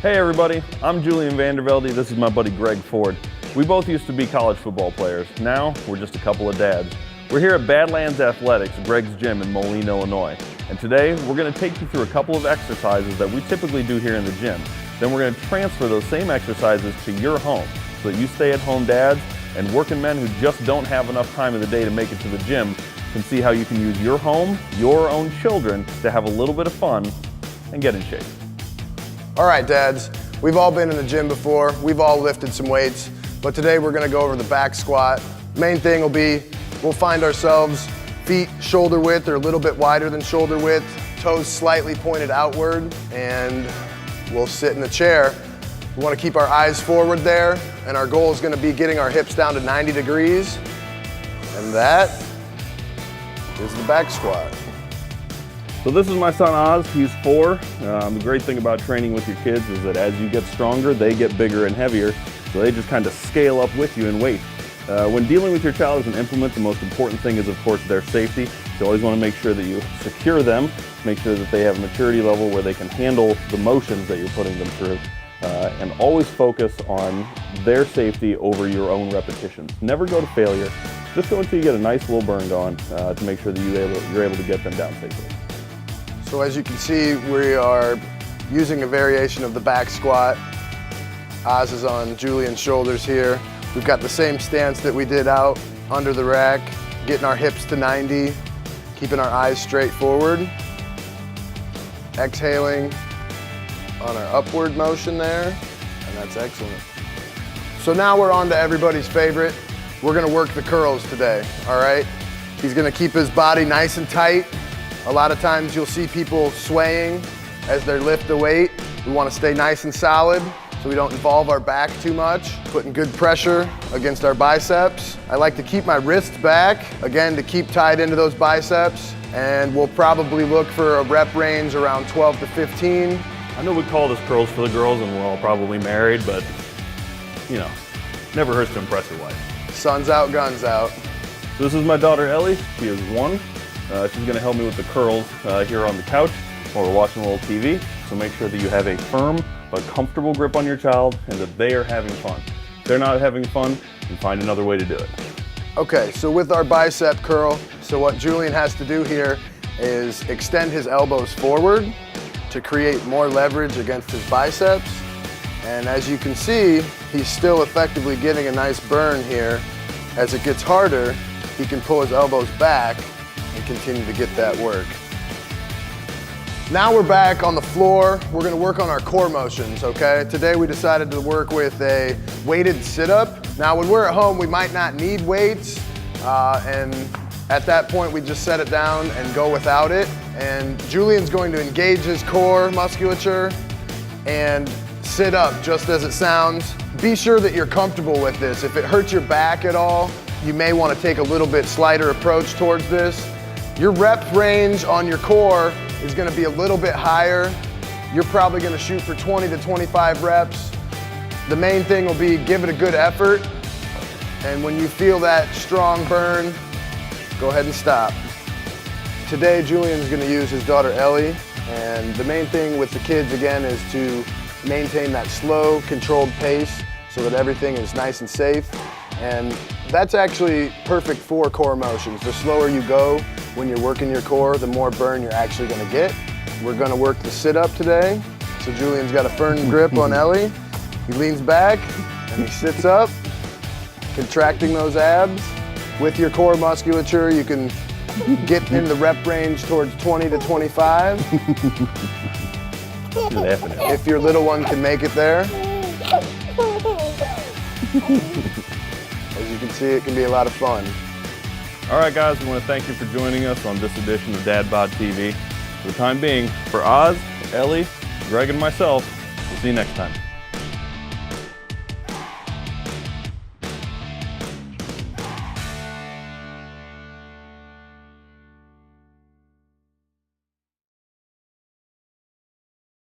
Hey everybody, I'm Julian Vandervelde. This is my buddy Greg Ford. We both used to be college football players. Now, we're just a couple of dads. We're here at Badlands Athletics, Greg's gym in Moline, Illinois. And today, we're going to take you through a couple of exercises that we typically do here in the gym. Then we're going to transfer those same exercises to your home so that you stay-at-home dads and working men who just don't have enough time in the day to make it to the gym can see how you can use your home, your own children, to have a little bit of fun and get in shape. All right, dads, we've all been in the gym before. We've all lifted some weights, but today we're gonna go over the back squat. Main thing will be, we'll find ourselves feet shoulder width or a little bit wider than shoulder width, toes slightly pointed outward, and we'll sit in the chair. We wanna keep our eyes forward there, and our goal is gonna be getting our hips down to 90 degrees, and that is the back squat. So this is my son Oz, he's 4. The great thing about training with your kids is that as you get stronger, they get bigger and heavier, so they just kind of scale up with you in weight. When dealing with your child as an implement, the most important thing is, of course, their safety. You always want to make sure that you secure them, make sure that they have a maturity level where they can handle the motions that you're putting them through, and always focus on their safety over your own repetitions. Never go to failure. Just go until you get a nice little burn going to make sure that you're able to get them down safely. So as you can see, we are using a variation of the back squat. Oz is on Julian's shoulders here. We've got the same stance that we did out under the rack, getting our hips to 90, keeping our eyes straight forward. Exhaling on our upward motion there, and that's excellent. So now we're on to everybody's favorite. We're gonna work the curls today, all right? He's gonna keep his body nice and tight. A lot of times you'll see people swaying as they lift the weight. We want to stay nice and solid so we don't involve our back too much, putting good pressure against our biceps. I like to keep my wrists back, again, to keep tied into those biceps, and we'll probably look for a rep range around 12 to 15. I know we call this curls for the girls and we're all probably married, but you know, never hurts to impress your wife. Sun's out, guns out. So this is my daughter Ellie, she is 1. She's going to help me with the curls here on the couch while we're watching a little TV. So make sure that you have a firm but comfortable grip on your child and that they are having fun. If they're not having fun, then find another way to do it. Okay, so with our bicep curl, so what Julian has to do here is extend his elbows forward to create more leverage against his biceps. And as you can see, he's still effectively getting a nice burn here. As it gets harder, he can pull his elbows back and continue to get that work. Now we're back on the floor. We're gonna work on our core motions, okay? Today we decided to work with a weighted sit-up. Now when we're at home, we might not need weights, and at that point we just set it down and go without it. And Julian's going to engage his core musculature and sit up just as it sounds. Be sure that you're comfortable with this. If it hurts your back at all, you may want to take a little bit slighter approach towards this. Your rep range on your core is going to be a little bit higher. You're probably going to shoot for 20 to 25 reps. The main thing will be give it a good effort, and when you feel that strong burn, go ahead and stop. Today Julian's going to use his daughter Ellie, and the main thing with the kids again is to maintain that slow, controlled pace so that everything is nice and safe. And that's actually perfect for core motions. The slower you go when you're working your core, the more burn you're actually gonna get. We're gonna work the sit-up today. So Julian's got a firm grip on Ellie. He leans back and he sits up, contracting those abs. With your core musculature, you can get in the rep range towards 20 to 25. If your little one can make it there. As you can see, it can be a lot of fun. All right, guys, we want to thank you for joining us on this edition of Bod TV. For the time being, for Oz, Ellie, Greg, and myself, we'll see you next time.